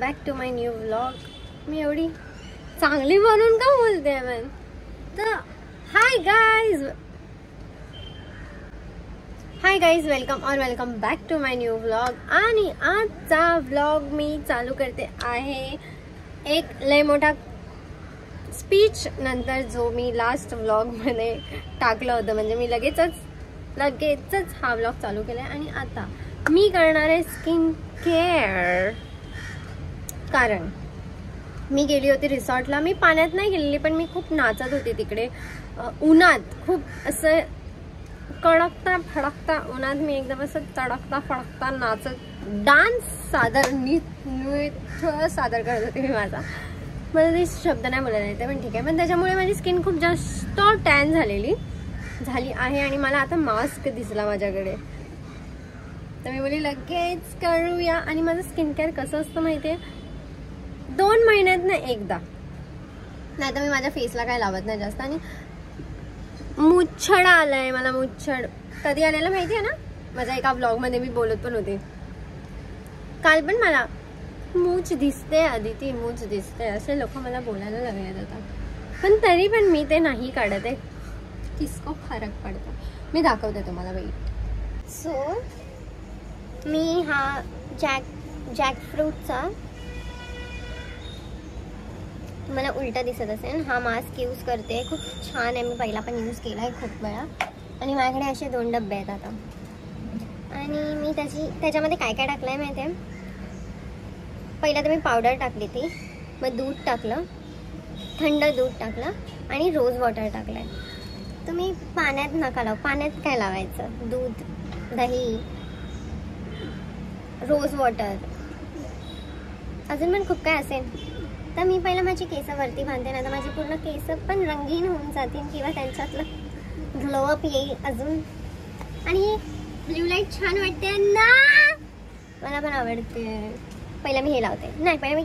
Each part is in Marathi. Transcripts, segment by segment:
Back to my new vlog. मी एवढी चांगली म्हणून का बोलते मॅन. तर hi guys welcome back to my new vlog. आणि आजचा व्लॉग मी चालू करते आहे एक लय मोठा स्पीच नंतर, जो मी लास्ट व्लॉग मध्ये टाकलं होतं. म्हणजे मी लगेचच हा व्लॉग चालू केलाय. आणि आता मी करणार आहे स्किन केअर. कारण मी गेली होती रिसॉर्टला. मी पाण्यात नाही गेलेली, पण मी खूप नाचत होती तिकडे उन्हात. खूप असं कडकता फडकता उन्हात मी एकदम असं तडकता फडकता नाचत डान्स नृत्य सादर करत होते मी माझा. मला ते शब्द नाही बोलायला येते, पण ठीक आहे. पण त्याच्यामुळे माझी स्किन खूप जास्त टॅन झाली आहे. आणि मला आता मास्क दिसला माझ्याकडे, तर मी बोलली लगेच करूया. आणि माझं स्किन केअर कसं असतं माहितीये, 2 महिन्यातनं एकदा. नाही तर मी माझ्या फेसला काय लावत नाही जास्त. आणि मुच्छड आलाय मला. मुच्छड कधी आलेला माहिती आहे ना, माझ्या एका ब्लॉग मध्ये मी बोलत पण होते. काल पण मला मूछ दिसते, अदिती मूछ दिसते, असे लोक मला बोलायला लागले आता. पण तरी पण मी ते नाही काढत आहे. किसको फरक पडतो. मी दाखवते तुम्हाला वेट. सो मी हा जॅकफ्रूटचा, मला उलटा दिसत असेल, हा मास्क यूज करते. खूप छान आहे. मी पहिला पण यूज केला आहे खूप वेळा. आणि माझ्याकडे असे 2 डब्बे आहेत आता. आणि मी त्याच्यामध्ये काय काय टाकलं आहे माहिती आहे. पहिला तर मी पावडर टाकली ती, मग दूध टाकलं, थंड दूध टाकलं आणि रोज वॉटर टाकलं आहे. तुम्ही पाण्यात नका लावू. पाण्यात काय लावायचं, दूध, दही, रोज वॉटर, अजून पण खूप काय असेल. तर मी पहिला माझी केस वरती बांधते, नाही तर माझी पूर्ण केस पण रंगीन होऊन जातील किंवा त्यांच्यातलं ग्लोअप येईल अजून. आणि ब्ल्यू लाईट छान वाटते ना, मला पण आवडते. पहिला मी हे लावते. नाही, पहिला मी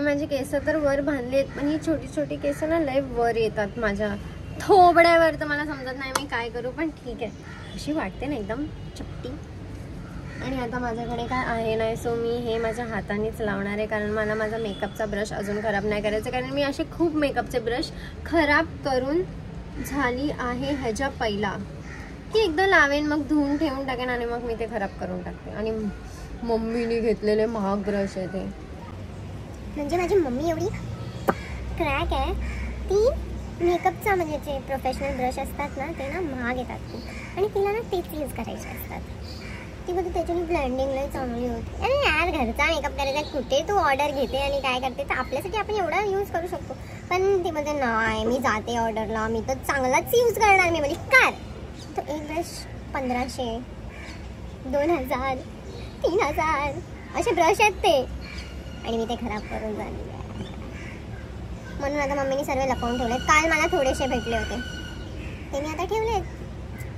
माझे केस तर वर बांधलेत, पण ही छोटी छोटी केस ना लय वर येतात माझ्या थोबड्यावर. तर मला समजत नाही मी काय करू, पण ठीक आहे. अशी वाटते ना एकदम चपटी. आणि आता माझ्याकडे काय आहे नाही, सो मी हे माझ्या हातानेच लावणार आहे. कारण मला माझा मेकअपचा ब्रश अजून खराब नाही करायचा. कारण मी असे खूप मेकअपचे ब्रश खराब करून झाली आहे ह्याच्या पहिला, की एकदा लावेन मग धुवून ठेवून टाकेन आणि मग मी ते खराब करून टाकते. आणि मम्मीने घेतलेले महाग ब्रश आहे ते. म्हणजे माझी मम्मी एवढी क्रॅक आहे, ती मेकअपचा म्हणजे जे प्रोफेशनल ब्रश असतात ना ते ना महाग येतात खूप. आणि तिला ना तेच यूज करायचे असतात. ती बोलते त्याच्याने ब्लेंडिंग लई चांगली होती. अरे यार, घरचा मेकअप करायचा कुठे तू ऑर्डर घेते आणि काय करते. तर आपल्यासाठी आपण एवढा यूज करू शकतो. पण ती बोलते नाही, मी जाते ऑर्डरला, मी तर चांगलाच यूज करणार. मी बोलली कर. तो एक ब्रश 1500, 2000, 3000 असे ब्रश आहेत ते. आणि मी ते खराब करून झाले. म्हणून आता मम्मीने सर्व लपवून ठेवले. काल मला थोडेसे भेटले होते, ते मी आता ठेवलेत,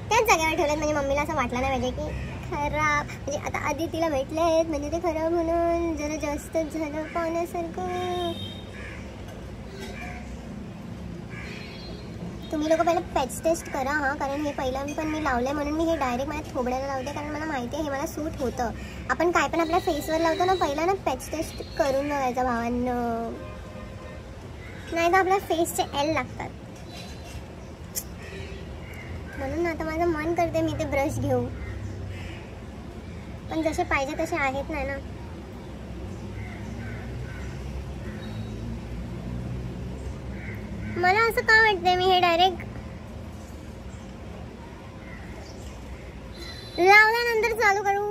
त्याच जागेवर ठेवलेत. म्हणजे मम्मीला असं वाटलं नाही पाहिजे की खराब, म्हणजे आता आधी तिला भेटले आहेत म्हणजे ते खराब म्हणून जरा जास्तच झालं पाण्यासारखं. तुम्ही लोक पहिलं पॅच टेस्ट करा हा. कारण हे पहिला पण मी लावलंय म्हणून मी हे डायरेक्ट माझ्या थोबड्याला लावते. कारण मला माहिती आहे हे मला सूट होतं. आपण काय पण आपल्या फेसवर लावतो ना, पहिला ना पॅच टेस्ट करून बघायचं भावांनो. नाही तर आपल्या फेसचे एल लागतात. म्हणून आता माझं मन करते मी ते ब्रश घेऊ, पण जसे पाहिजे तसे आहेत नाही ना. मला असं का वाटतंय मी हे डायरेक्ट लावल्यानंतर चालू करू.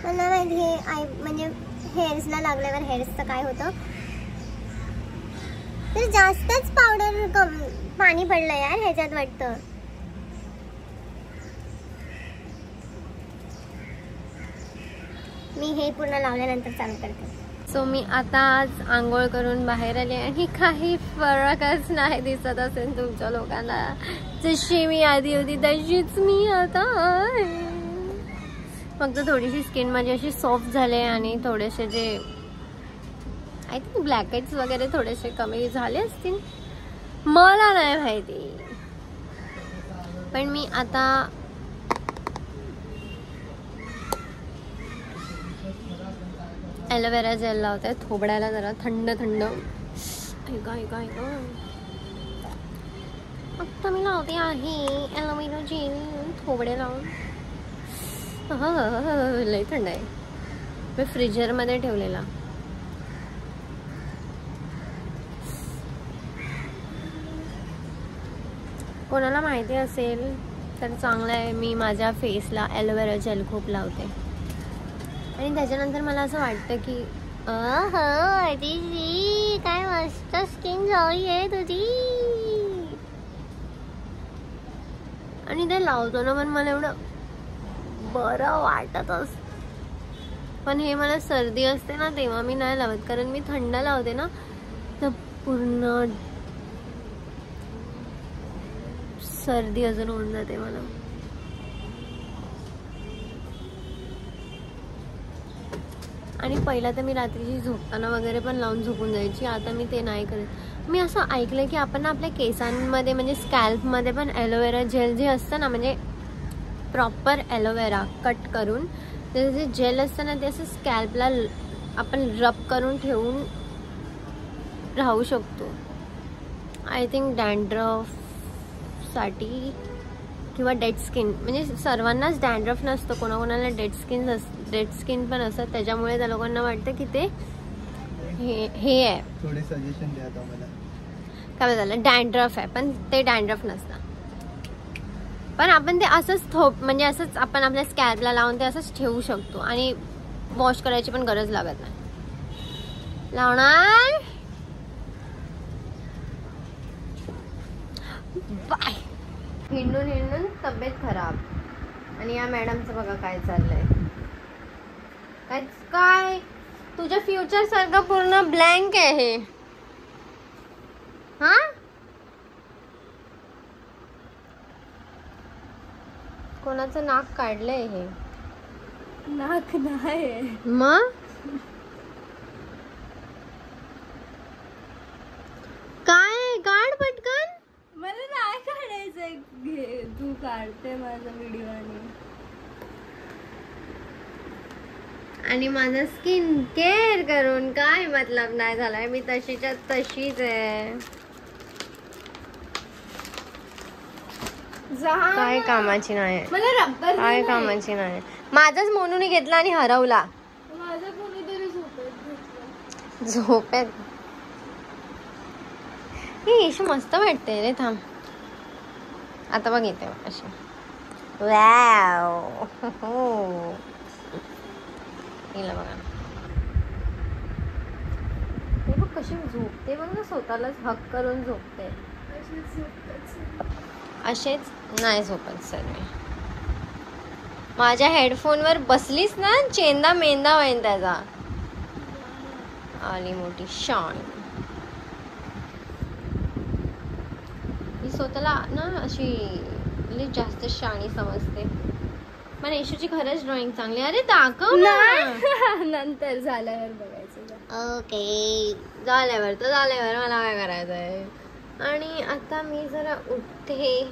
मला माहिती हे म्हणजे हेअर्सला लागल्यावर हेअर्सचं काय होतं, तर जास्तच पावडर पाणी पडलं यार ह्याच्यात वाटतं. मी हे पूर्ण लावल्यानंतर चालू करते. सो मी आता आज आंघोळ करून बाहेर आले आणि काही फरकच नाही दिसत असेल तुमच्या लोकांना. जशी मी आधी होती तशीच मी आता आहे. फक्त थोडीशी स्किन माझी अशी सॉफ्ट झाले आणि थोडेसे जे आय थिंक ब्लॅकहेड्स वगैरे थोडेसे कमी झाले असतील, मला नाही माहिती. पण मी आता ॲलोवेरा जेल लावते थोबड्याला, जरा थंड थंड. ऐका ऐका ऐका, आता मी लावते आहे ॲलोवेरा जेल थोबडे लावून. लई थंड आहे. मी फ्रीजरमध्ये ठेवलेला. कोणाला माहिती असेल तर चांगलं आहे. मी माझ्या फेसला ॲलोवेरा जेल खूप लावते आणि त्याच्यानंतर मला असं वाटतं की काय मस्त स्किन झाली आहे तुझी. आणि ते लावतो ना पण मला एवढं बरं वाटत असतं. पण हे मला सर्दी असते ना तेव्हा मी नाही लावत, कारण मी थंड लावते ना तर पूर्ण सर्दी अजून होऊन जाते मला. आणि पहिला तर मी रात्रीची झोपताना वगैरे पण लावून झोपून जायची. आता मी ते नाही करत. मी असं ऐकलंय की आपण आपल्या केसांमध्ये म्हणजे स्कॅल्पमध्ये पण ॲलोवेरा जेल जे असतं ना, म्हणजे प्रॉपर ॲलोवेरा कट करून त्याचं जे जेल असतं ना ते असं स्कॅल्पला आपण रब करून ठेवून राहू शकतो. आय थिंक डॅन्ड्रफसाठी किंवा डेड स्किन, म्हणजे सर्वांनाच डॅन्ड्रफ नसतं, कोणाकोणाला डेड स्किन पण असतात. त्याच्यामुळे त्या लोकांना वाटतं की ते हे आहे. थोडे सजेशन द्या आता मला. काय झालं, डॅन्ड्रफ आहे पण ते डॅन्ड्रफ नसतं. पण आपण ते असंच म्हणजे असंच आपण आपल्या स्कॅल्पला लावून ते असंच ठेवू शकतो आणि वॉश करायची पण गरज लागत नाही. लावणार बाय. हिंडून हिंडून तब्येत खराब. आणि या मॅडमचं बघा काय चाललंय. काय तुझ्या फ्युचर सारखं पूर्ण ब्लँक आहे. हा कोणाचं नाक काढलंय हे. नाक नाही मग काय काढ पटकन. मला नाही काढायचंय. घे तू काढते माझा व्हिडिओ. आणि माझं स्किन केअर करून काय मतलब नाही झालाय. मी तशीच्या तशीच आहे. काय कामाची नाही. मला रब्बर काय कामाची नाही. माझाच मोनूने घेतला आणि हरवला. माझा कोणीतरी झोपेत. ही इशू मस्त वाटते रे. थांब आता बघ येते अशी. वाव हिला बघा. हे बघ कशी झोपते बघ ना, स्वतःलाच हक करून झोपते. असेच नाही झोपत सर मी. माझ्या हेडफोनवर बसलीस ना चेंदा मेंदा होईन त्याचा. आली मोठी शान. ही स्वतःला ना अशी जास्त शाणी समजते. पण येशूची खरंच ड्रॉइंग चांगली. अरे दाखव ना. नंतर झाल्यावर बघायचं. ओके झाल्यावर तर झाल्यावर मला काय करायचं आहे. आणि आता मी जरा उठते.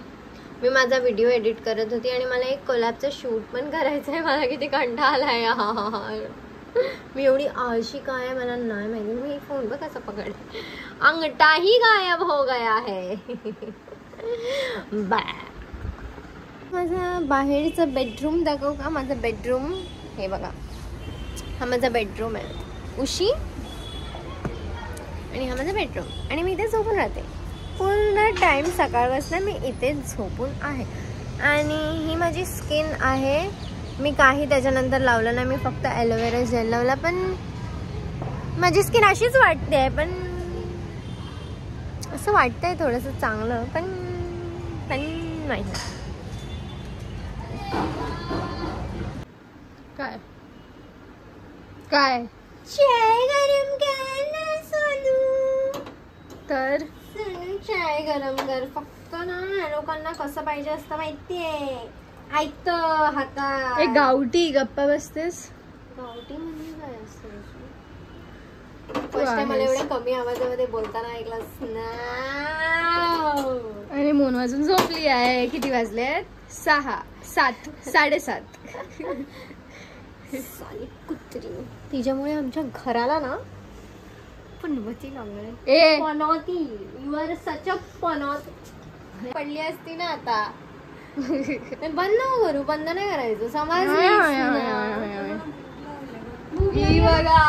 मी माझा व्हिडिओ एडिट करत होती आणि मला एक कोलॅबचं शूट पण करायचं आहे. मला किती कंटाळा आलाय यार. मी एवढी आळशी काय आहे मला नाही माहिती. मी फोन बघ कसा पकडते. अंगठाही गायब हो गया है. माझा बाहेरचं बेडरूम दाखवू का. माझं बेडरूम हे बघा. हा माझा बेडरूम आहे उशी. आणि हा माझा बेडरूम. आणि मी इथे झोपून राहते पूर्ण टाइम. सकाळपासून मी इथेच झोपून आहे. आणि ही माझी स्किन आहे. मी काही त्याच्यानंतर लावलं नाही. मी फक्त ॲलोवेरा जेल लावला. पण माझी स्किन अशीच वाटते. पण असं वाटतंय थोडंसं चांगलं. पण नाही. काय काय चाय गरम कर ना सोनू. तर सोनू चाय गरम कर. फक्त ना लोकांना कसं पाहिजे असतं माहितीये. ऐकत हातात. एक गावठी गप्पा बसतेस. गावठी म्हणजे काय असतं. फर्स्ट टाइम मला आहेस. एवढ्या कमी आवाजामध्ये बोलताना ऐकलंस ना. आणि मोन वाजून झोपली आहे. किती वाजलेत? 6, 7, 7:30. साली कुत्री, तिच्यामुळे आमच्या घराला ना पनवती लागणार. ए पनवती, यू आर सच अ पनवती. पडली असती ना आता. बंद नको करू, बंद नाही करायचं. समाज ही बघा.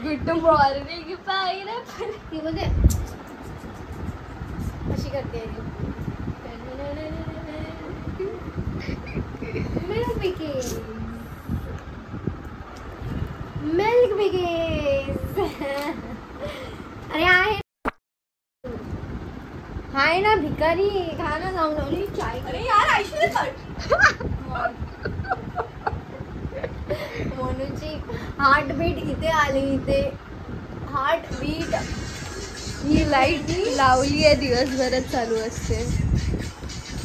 गुड मॉर्निंग पायरप. ती बोलते अशी करते. Milk Bikis, Milk Bikis. अरे आहे हाय ना भिकारी, खा ना जाऊन लावली चाय. अरे यार आयशू मोनूची हार्ट बीट इथे आली. इथे हार्ट बीट. ही लाईट लावली आहे, दिवसभरात चालू असते.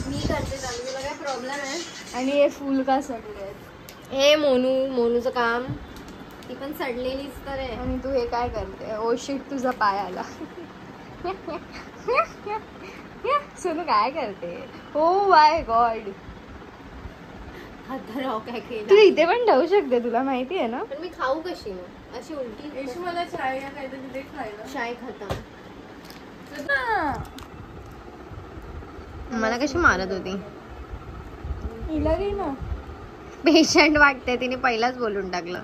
मी करते चालू. तुला काय प्रॉब्लेम आहे? आणि हे फुल का सडले आहेत? हे मोनूचं काम. ती पण सडलेलीच तर आहे. आणि तू हे काय करते? ओ शिट, तुझा पाय आला. सोनू काय करते? Oh my God. हात राव काय तू केलं. इथे पण ठेवू शकते, तुला माहिती आहे ना. पण मी खाऊ कशी मग? अशी उलटी आयशू मला चाय या काहीतरी दे खायला. चाय खाता. मला कशी मारत होती. हिला घे ना. पेशंट वाटते, तिने पहिलाच बोलून टाकलं.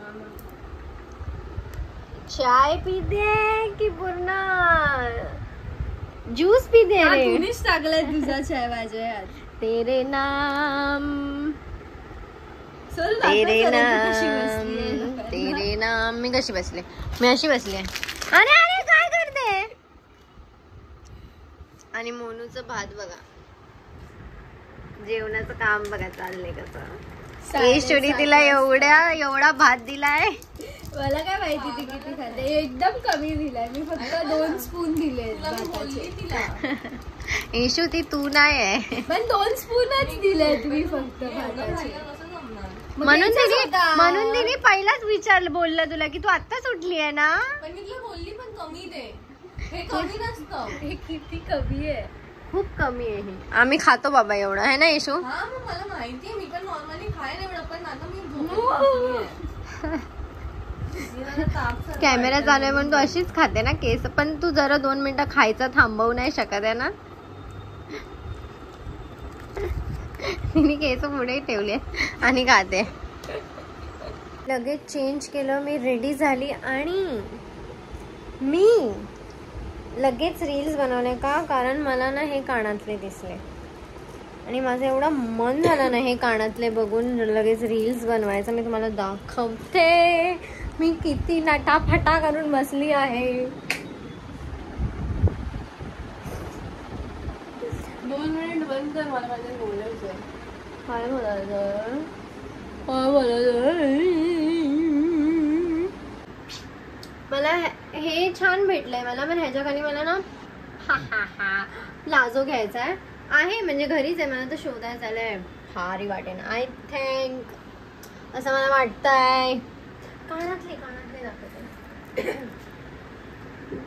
चाय पिते की पूर्ण ज्यूस पिते रे. तूनेच टाकलाय तुझा चाय माझ्या हात. तेरे नाम, चल तेरे दाखव जरा तू कशी बसलीये. नाम, तेरे नाम. मी कशी बसले? मी अशी बसले. अरे अरे काय करते? आणि मोनूचं भात बघा, जेवणाचं काम बघा चाललंय कसं. ईश्वरी तिला एवढा भात दिलाय. मला काय माहिती ती किती खाते. एकदम कमी दिलाय मी, फक्त 2 स्पून दिले भाताचे. ईशू ती तू नाही आहे. पण 2 स्पूनच दिले तुम्ही फक्त भाताचे. म्हणून तिने पहिलाच विचारलं, बोललं तुला की तू आत्ताच उठली आहे ना. पण मी तुला बोलली पण कमी दे. हे कमी नसतं. हे किती कमी आहे. खूप कमी आहे हे. आम्ही खातो बाबा एवढं आहे ना ईशू. हा मग मला माहितीये, मी पण नॉर्मली खायला एवढं, पण आता मी झोपली. कॅमेरा चालू आहे म्हणून तू अशीच खाते ना केस. पण तू जरा 2 मिनिटं खायचं थांबवू नाही शकत आहे ना. तिने केस पुढे ठेवले आणि खाते. लगेच चेंज केलं, मी रेडी झाली आणि मी लगेच रील्स बनवले. का? कारण मला ना हे कानातले दिसले आणि माझं एवढं मन झालं ना हे कानातले बघून लगेच रील्स बनवायचं. मी तुम्हाला दाखवते मी किती नटाफटा करून बसली आहे. 2 मिनिट बंद कर, मला माझ्या बोलायचं. काय बोलायचं? मला हे छान भेटलंय मला. पण ह्याच्या खाली मला ना प्लाझो घ्यायचा आहे. म्हणजे घरीच आहे, मला तर शोधायचं आलंय. भारी वाटेन आय थिंक, असं मला वाटतंय. कानातले दाखवते.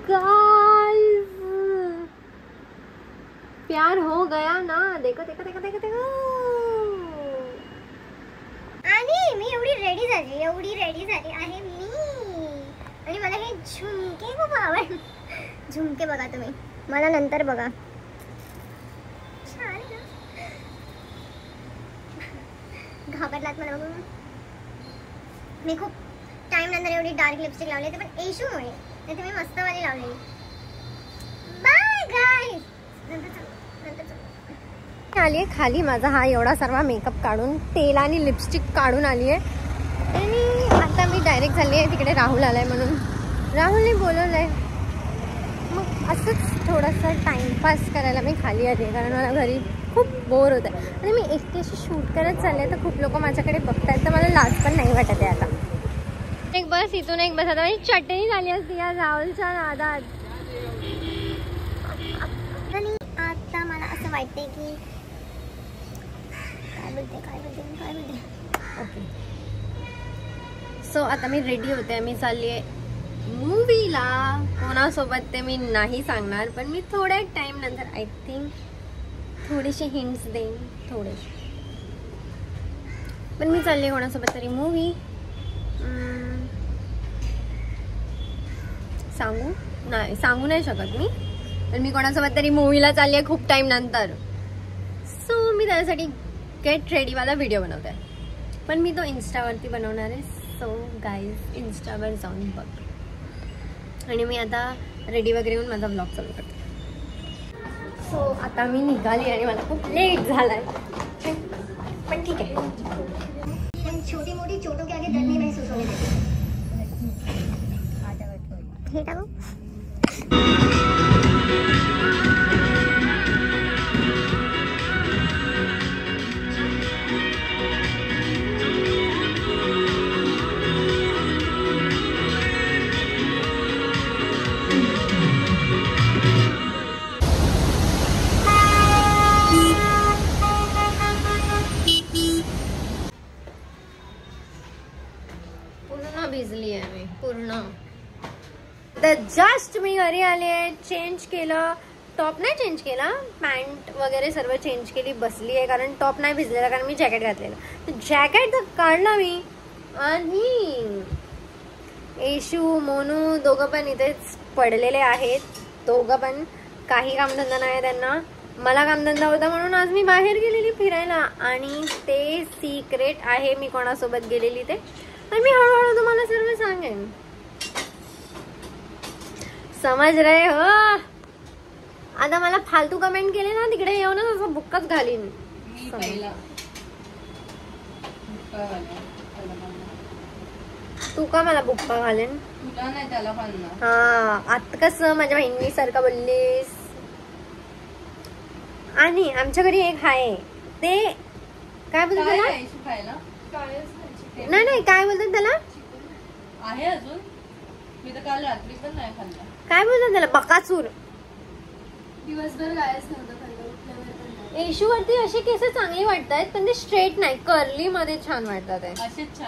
गाइस प्यार हो गया ना. देखो देखो देखो देखो देखो. आणि मी एवढी रेडी झाली आहे मी. आणि मला हे झुमके खूप आवड. झुमके बघा तुम्ही, मला नंतर बघा. छान आहे ना. घाबरलात मला बघून. मी खूप टाइम नंतर एवढी डार्क लिपस्टिक लावली होती, पण इशूमुळे. नाही तर मी मस्तवाली लावलेली. Bye guys. आली आहे खाली. माझा हा एवढा सर्व मेकअप काढून, तेल आणि लिपस्टिक काढून आली आहे. आणि आता मी डायरेक्ट झाली आहे तिकडे. राहुल आलाय म्हणून राहुलने बोलवलंय. मग असंच थोडंसं टाइमपास करायला मी खाली आली आहे, कारण मला घरी खूप बोर होत आहे. आणि मी एकटी अशी शूट करत चालले तर खूप लोक माझ्याकडे बघतायत, तर मला लाज पण नाही वाटत आहे आता. एक बस इथून एक बस. आता माझी चटणी झाली असती या राहुलच्या नादात. आणि आता मला असं वाटतंय की काय बोलते ओके. सो आता मी रेडी होते. मी चालली आहे मूवीला. कोणासोबत ते मी नाही सांगणार, पण मी थोड्या टाइम नंतर आय थिंक थोडेसे हिंट्स देईन, थोडेसे. पण मी चालली आहे कोणासोबत तरी मूवी. सांगू नाही शकत मी, पण मी कोणासोबत तरी मूवीला चालली आहे खूप टाइम नंतर. सो मी त्यासाठी गेट रेडीवाला व्हिडिओ बनवते आहे, पण मी तो इन्स्टावरती बनवणार आहे. सो गाईज इन्स्टावर जाऊन बघ. आणि मी आता रेडी वगैरे होऊन माझा ब्लॉग चालू करते. सो आता मी निघाली आणि मला खूप लेट झालाय, पण ठीक आहे. छोटी मोठी चोटों के आगे डर नहीं महसूस होने देती. हे टाकू. भिजली आहे मी पूर्ण. तर जस्ट मी घरी आले आहे. चेंज केलं, टॉप नाही चेंज केला, पॅन्ट वगैरे सर्व चेंज केली, बसली आहे कारण टॉप नाही भिजलेला, कारण मी जॅकेट घातलेलं. तर जॅकेट काढलं मी आणि येशू मोनू दोघं पण इथेच पडलेले आहेत. दोघं पण काही कामधंदा नाही त्यांना. मला कामधंदा होता म्हणून आज मी बाहेर गेलेली फिरायला. आणि ते सिक्रेट आहे मी कोणासोबत गेलेली ते, आणि मी हळूहळू तुम्हाला सर्व सांगेन. समज रहे हो. आता मला फालतू कमेंट केले ना तिकडे येऊनच असं बुक्कच घालीन. तू का मला बुक्का घालेन? हा, आता कसं माझ्या बहिणीसारखं बोललीस. आणि आमच्या घरी एक आहे ते काय बोलतात त्याला? नाही काय बोलतात त्याला? आहे अजून. मी तर काल रात्री पण नाही खाल्ला. काय बोलतात त्याला? बकासूर. दिवसभर गायच नव्हतं खाल्लं. येशूवरती असे केस चांगली वाटतात, पण ते स्ट्रेट नाही, कर्ली मध्ये छान वाटतात.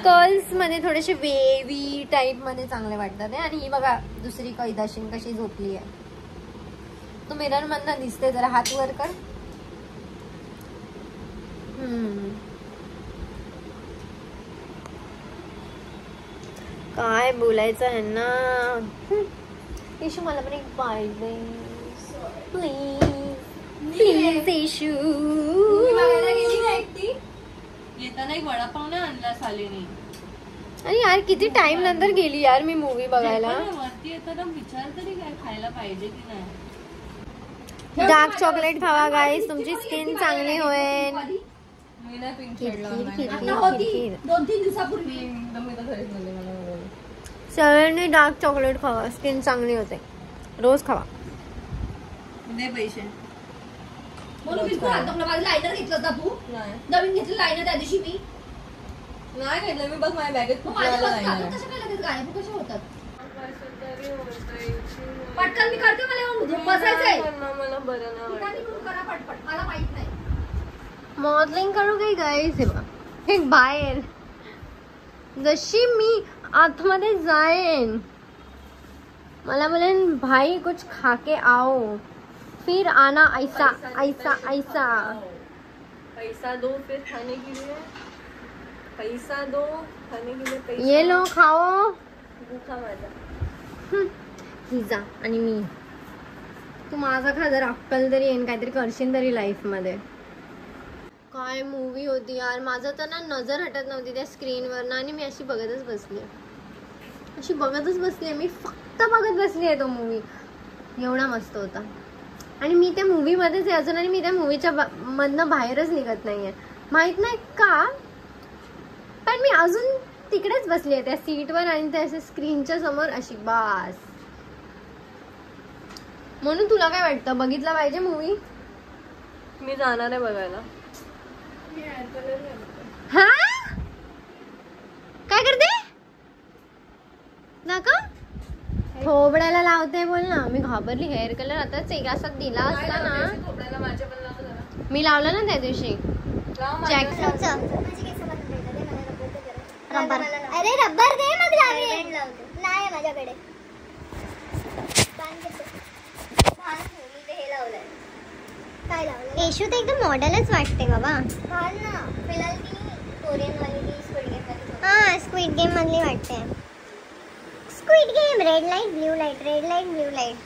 कर्ल्स मध्ये थोडेसे वेवी टाइप मध्ये चांगले वाटतात. आणि ही बघा दुसरी कैदाशीन कशी झोपली आहे. तू मिरर मधनं दिसते, जरा हात वर कर. काय बोलायचं आहे ना. येशू मला पण एक पाहिजे प्लीज प्लीज. येशू येताना एक वडापाव नाही आणला सालीने. अरे यार किती टाइम नंतर गेली यार मी मूवी बघायला. वरती येताना विचार तरी काय खायला पाहिजे की नाही. डार्क चॉकलेट खावा गाईस, तुमची स्किन चांगली होईल. मी नाही पिंक दोन तीन दिवसापूर्वी सगळ्यांनी डार्क चॉकलेट खावा, स्किन चांगली होते. रोज खावा. दे पैसे. म्हणून बिलकुल माझं लायनर घेतलं होता तू? नवीन घेतलं लायनर त्या दिवशी मी नाही घेतलं. मी बघ माझ्या बॅगेत कशा होतात पटकन मी करते. मला बसायचंय. मला बरं नाही. मला माहित नाही. मॉडेलिंग करू काही गाईस. हे बघ एक बाहेर जशी मी आतमध्ये जाएन मला बोलेन भाई कुछ खाके आओ, फिर आना ऐसा ऐसा ऐसा. पैसा दो फिर खाने के लिए. पैसा दो खाने के लिए पैसा. ये लो खाओ. भूखा माझा. हिजा आणि मी. तू माझा खा, जर अक्कल तरी येईन, काहीतरी करशील तरी लाईफ मध्ये. काय मूवी होती यार. माझं तर ना नजर हटत नव्हती त्या स्क्रीनवर ना, आणि मी अशी बघतच बसली. मी फक्त बघत बसली आहे तो मूवी. एवढा मस्त होता. आणि मी त्या मूवी मध्येच आहे अजून, आणि मी त्या मूवीच्या मधनं बाहेरच निघत नाहीये. माहित नाही का, पण मी अजून तिकडेच बसली आहे त्या सीटवर आणि त्या स्क्रीनच्या समोर अशी बास. म्हणून तुला काय वाटतं, बघितला पाहिजे मूवी? मी जाणार आहे बघायला. हा काय करते ना का? थोबड्याला लावते बोल ना. मी घाबरली. हेअर कलर आताच एक असा दिला असता ना. मी लावला ना त्या दिवशी. रबर. अरे रबर दे मग लावेन. नाही माझ्याकडे. काय लावलं? येशू तर एकदम मॉडेलच वाटते बाबा. घाल ना. फिलहाल ती कोरियन वाली ती स्क्विड गेम मध्ये. हां स्क्विड गेम मधली वाटते. Squid game. Red light blue light. Red light blue light.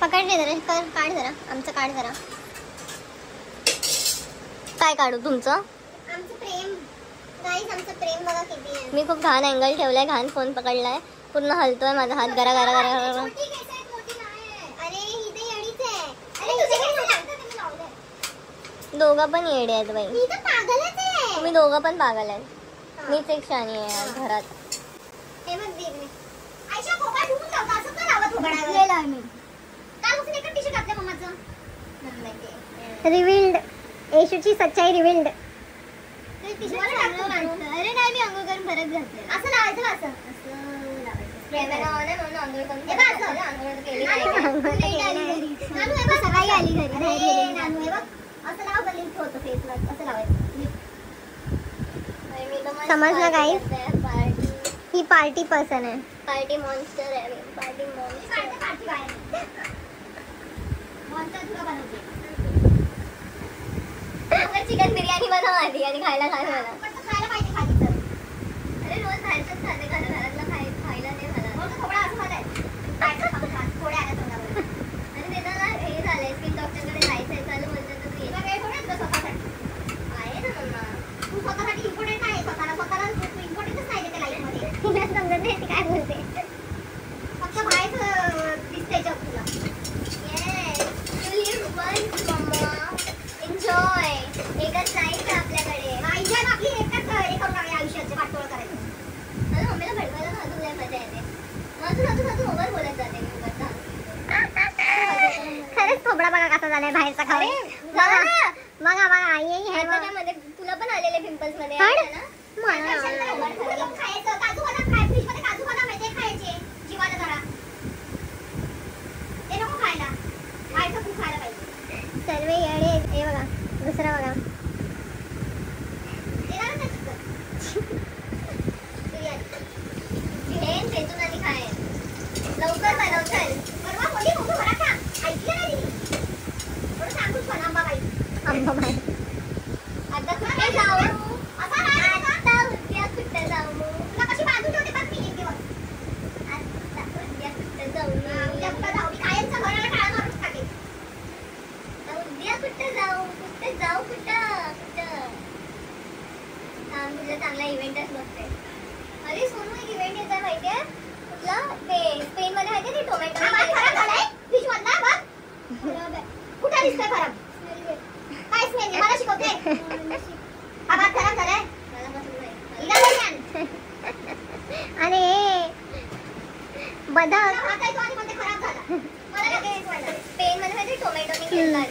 पकड रे जरा. काढ जरा. आमचं काढ जरा. काय काढू तुमचं? आमचं प्रेम. गाईस आमचं प्रेम बघा किती आहे. मी खूप घाण अँगल ठेवलाय. घाण फोन पकडलाय. पूर्ण हलतोय माझा हात. गरा गरा गरा गरा. अरे ही तर येडीच आहे. दोघं पण येडे आहेत बाई. ही तर पागलच आहे. तुम्ही दोघं पण पागल आहेत. मीच एक शानी आहे घरात. हे बघ दे. आयशा कोपा ठेवून ठेवता असं का लावत उघडायला आम्ही. काल उठून एक टी-शर्ट घातलं मम्माचं. रिवील्ड. येशूची सच्चाई रिवील्ड. अरे नाही मी अंघोळ करून परत घातले. असं लावायचं का? असं सकाळी आली घरी. असं लाव का लिफ्ट होतं फेसला. असं लावायचं. समजलं काही? ही पार्टी पर्सन आहे. पार्टी मॉन्स्टर आहे. Party monster. चिकन बिर्याणी बनव आधी आणि खायला घाल मला. खायला पाहिजे खाली तर. अरे रोज बाहेरच खाते खाणं घरातलं खायला नाही मला. थोडा असं झालंय. थोडे आल्या तोंडावर. आणि ते ना हे झालंय स्किन डॉक्टरकडे जायचंय. चालू बोलतात तर तू काय थोडं स्वतःसाठी आहे ना मम्मा. तू स्वतःसाठी इम्पॉर्टंट आहे. स्वतःला तू इम्पॉर्टंटच नाही त्या लाईफमध्ये. तुला समजत नाही ती काय बोलते. फक्त बाहेर दिसते जग तुला. एन्जॉय. एकच लाईफ आहे आपल्याकडे. आपली एकच हे करून आयुष्याचे वाटोळ करायचं. मला मम्मीला भडकायला अजून लय मजा येते. अजून ओव्हर बोलत जाते मी करता. खरंच थोबडा बघा कसा झालाय बाहेरचा खाऊ. बघा मध्ये तुला पण आलेले पिंपल्स मध्ये ना. खायचं काजू बदाम खाय. फ्रीज मध्ये काजू बदाम आहे ते खायचे. जीवाला जरा ते नको खायला. खायचं खूप खायला पाहिजे. सर्व येडे. हे बघा दुसरा बघा. भेटून आणि खाय. लवकर बनव चल. परवा बोली मोठं भरा का? ऐकलं नाही मी. थोडं सांगूच पण अंबाबाई. आता कुठे जाऊ? आता उद्या कुठे जाऊ? तुला कशी बाजू ठेवते बघ मी एक दिवस. आता उद्या कुठे जाऊ? उद्या कुठे जाऊ? मी कायमचं घराला टाळा मारून टाकेल. उद्या कुठे जाऊ? तुला चांगला इव्हेंटच बघते. अरे सोनू एक इव्हेंट येत आहे माहितीये कुठला? ते स्पेन मध्ये आहे ते टोमॅटो. खराब झालाय फ्रीज मधला बघ. कुठे दिसतोय खराब? काय स्मेल? मला शिकवते. हा भात खराब झालाय. अरे बदाम भात आहे तो आणि म्हणते खराब झाला. मला ते स्पेन मध्ये आहे ते टोमॅटो मी घेतला.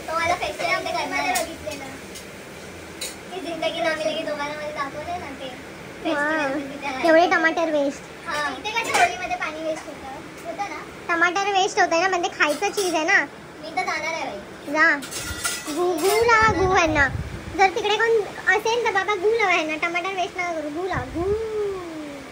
तो मला फेस्टिवल मध्ये करणार आहे. बघितलेलं की जिंदगी नामी लगी दोघांमध्ये दाखवले ना ते. तेवढे टमाटर वेस्ट. इथे कसं होळीमध्ये पाणी वेस्ट होतं ना. टमाटर वेस्ट होतंय ना पण ते खायचं चीज आहे ना. मी तर जाणार आहे बाई. जा गू लावा. गू आहे ना. जर तिकडे कोण असेल तर बाबा गू लावा. टमाटर वेस्ट नका करू. गू लावा. गू